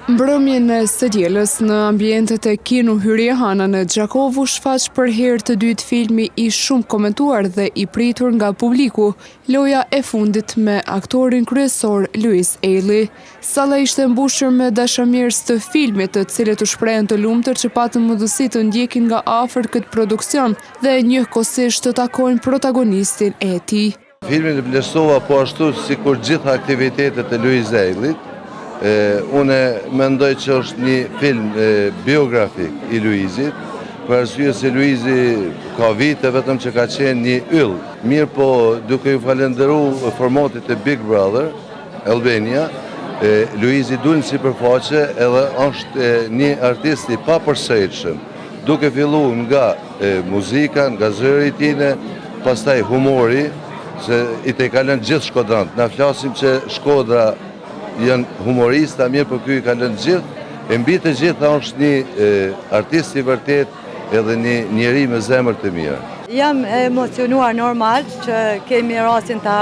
Mbrëmjen e së dielës në ambientet e kino Hyriehana në Gjakovu shfaq për herë të dytë filmi i shumë komentuar dhe i pritur nga publiku, Loja e fundit me aktorin kryesor Louise Ailey. Salla ishte mbushur me dashamirës të filmit, të cilët u shprehen të lumtur që patën mundësi të ndjekin nga afër këtë produksion dhe njëkohësisht të takojnë protagonistin e tij. Filmin e vlerësova po ashtu sikur gjitha aktivitetet e Louise Ailey. Unë mendoj që është një film biografik i Luizit, për arsye se Luizi ka vite vetëm që ka qenë një yll. Mirë po, duke ju falenderuar formatit e Big Brother Albania, Luizi dul në sipërfaqe edhe është një artist i papërsëritshëm, duke filluar nga muzika, nga zëri i tij, pastaj humori, se i te ka lënë gjithë Shkodrant. Na flasim që Shkodra janë humorista, mirë për ky i ka lënë gjithë, e mbi të gjitha është një artist i vërtet edhe një njeri me zemër të mirë. Jam emocionuar normal që kemi rastin të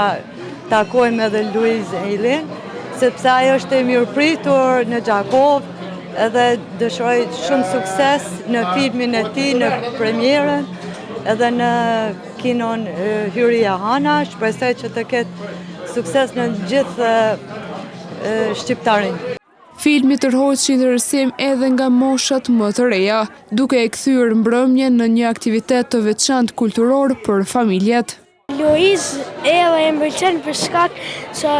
takojmë edhe Louise Ailey, sepse ajo është e mirëpritur në Gjakov, edhe dëshiroj shumë sukses në filmin e tij, në premierën, edhe në kinon Hyriehana, shpresoj që të ketë sukses në gjithë shqiptarin. Filmi tërhoqi interesim edhe nga moshat më të reja, duke e kthyer mbrëmjen në një aktivitet të veçantë kulturor për familjet. Louise Ailey më pëlqen për shkak se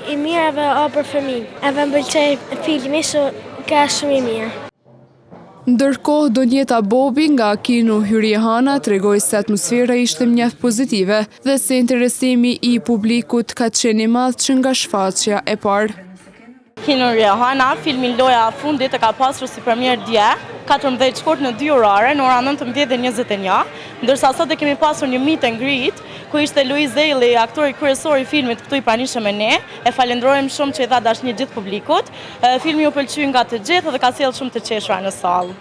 i mirë edhe për fëmijë. Edhe më pëlqen filmi se ka shumë i mirë. Ndërkohë, Donjeta Bobi nga kino Hyriehana tregoi se atmosfera ishte mjaft pozitive dhe se interesimi i publikut ka qenë i madh që nga shfaqja e parë. Kino Hyriehana, filmi Loja e fundit e ka pasur si premier dje, 14 shkurt në 2 orare, në ora 19:21, ndërsa sot e kemi pasur një meet and greet, ku ishte Louise Ailey, aktori kryesor i filmit këtu i pranishëm me ne. E falenderojmë shumë që i dha dashni gjithë publikut. Filmi u pëlqy nga të gjithë dhe ka sjellë shumë të qeshura në sallë.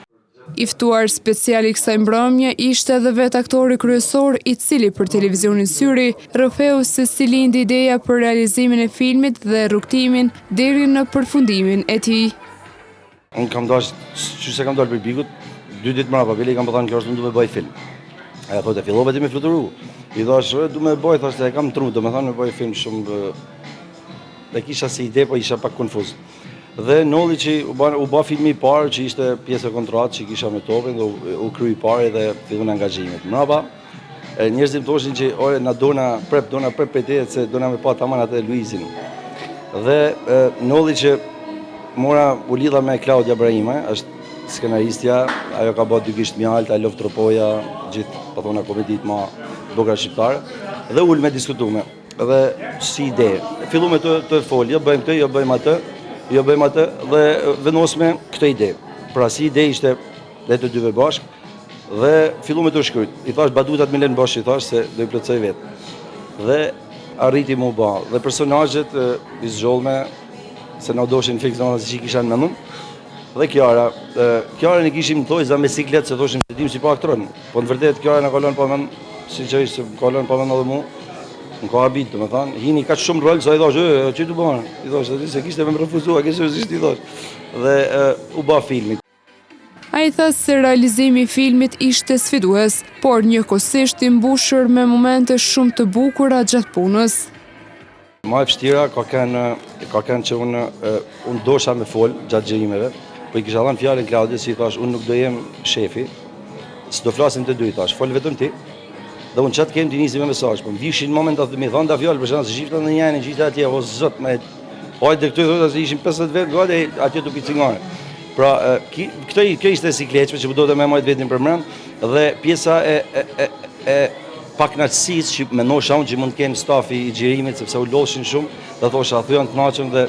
I ftuar special i kësaj mbrëmje ishte edhe vetë aktori kryesor, i cili për televizionin Syri rrëfeu se si lindi ideja për realizimin e filmit dhe rrugtimin deri në përfundimin e tij. Unë kam dalë për bikut, 2 ditë mbrapa, bile i kam thënë kjo është më duhet bëj film. Ajo thotë fillova ti me fluturu. I thash, du me bëj, thashtë e kam tru, do me thënë me bëj film shumë dhe kisha si ide, po isha pak konfuz. Dhe nolli që u ba filmi i parë që ishte pjesë e kontratë që kisha me topin dhe u kryi i parë dhe fillun angazhimit. Mrapa, njerëzit më thoshin që ore na dona prep për tejet se dona me pa taman atë Luizin. Dhe nolli që mora u lidha me Claudia Brahima, është skenaristja, ajo ka bërë 2 gisht mjalt, I Love Tropoja, gjithë pathona komedit ma bukra shqiptare, dhe ullë me diskutume, dhe si ide. Fillu me të folje, bëjmë këtë, jo bëjmë atë, dhe vendosme këtë ide. Pra si ide ishte dhe të dyve bashkë, dhe fillu me të shkryt. I thash, badutat me lënë bashkë, i thash, se do I plëtsoj vetë. Dhe arriti mu ba. Dhe personajet i zgjollme, se na doshin fix në që kisha në menum. Dhe Kiara në kishim të thoj za me siklet, se thoshim se dim si pa aktron. Po në vërdet, Kiara në kalon pa men, si që ishte kalon pa men edhe mu. Në ka habit, të me thanë, hini ka shumë rol, sa I thash, që të banë? I thash, se kishte me më refuzua, kështë I thash. Dhe u ba filmit. A I thas se realizimi I filmit ishte sfidues, por njëkohësisht I mbushur me momente shumë të bukura gjatë punës. Ma e pështira ka kënë që unë dosha me fol gjatë gjërimeve, po I kisha dhanë fjallin Klaudis, si I thash, unë nuk do jem shefi, s'do flasim të dy, I thash, fol vetëm ti, dhe unë qatë kemë t'i nisi me mesazh, po më vishin moment atë mi thonë da fjallë, për shënë se shifta në njënin, që ishte atje, o zot, me hajtë dhe këtu I thotë, se ishim 50 vetë, gade atje të picingane. Pra, kjo ishte sikleqme që do të me majtë vetin për mërën, dhe pjesa e paknaqësisë që mendosha unë që mund të kenë stafi I xhirimit sepse u lodhin shumë, dhe thosha thyen të kënaqem dhe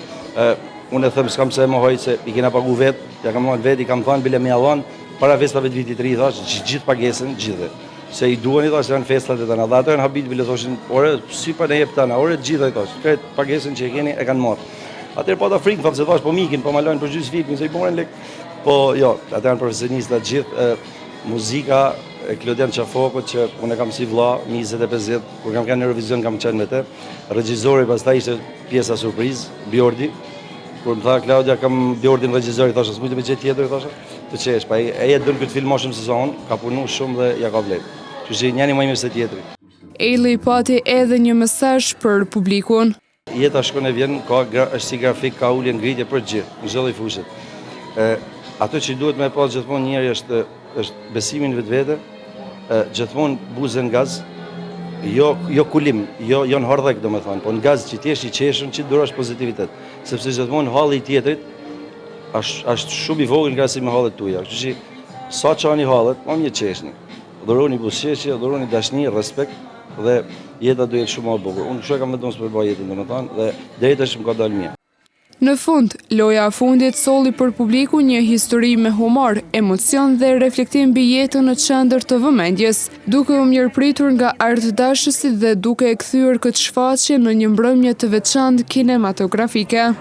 unë e them s'kam pse më hoj se I kena pagu vetë, ja kam marrë vetë, I kam thënë bile më javon para festave të vitit të ri, thash, gjithë pagesën, gjithë. Se I duani thash janë festat e tona. Dhe ato janë habit bile thoshin, ore si pa ne jep tana, ore gjithë thash, këtë pagesën që e keni e kanë marrë. Atëherë po ta frikën, thonë se thash po mikin, po ma lajnë për gjys filmin, se I morën lek. Po jo, ata janë profesionistë gjithë, muzika e Klodian Qafokut, që unë e kam si vlla, mi 25, kur kam kanë në Eurovision kam qenë me te. Regjizori pastaj ishte pjesa surprizë, Bjordi. Kur më tha Klaudia kam Bjordin regjizor, i thashë, s'mujtë me gjithë tjetër, i thashë, të qesh, pa e jetë dënë këtë film ma shumë se sa unë, ka punu shumë dhe ja ka vlerë. Që që njëni ma i mirë se tjetëri. Ailey pati edhe një mesazh për publikun. Jeta shkon e vjen, është si grafik, ka ullje ngritje për gjithë, në gjithë i fushët. Ato që duhet me pas gjithmonë njëri është besimin vetë vete, gjithmonë buzën gaz, jo kulim, jo në hardhek do me thonë, po në gaz që t'jesh i qeshën, që durosh pozitivitet. Sepse gjithmonë halli i tjetrit është shumë i vogël nga si me hallet tuja. Kështu që sa qani hallet, ma një qeshni. Dhuroni buzëqeshje, dhuroni dashni, respekt dhe jeta do jetë shumë më e bukur. Unë kështu e kam vetëm së përbaj jetën do me thonë dhe deri tash më ka dalë mirë. Në fund, loja fundit solli për publiku një histori me humor, emocion dhe reflektim mbi jetën në qendër të vëmendjes, duke u mirëpritur nga artdashësit dhe duke e kthyer këtë shfaqje në një mbrëmje të veçantë kinematografike.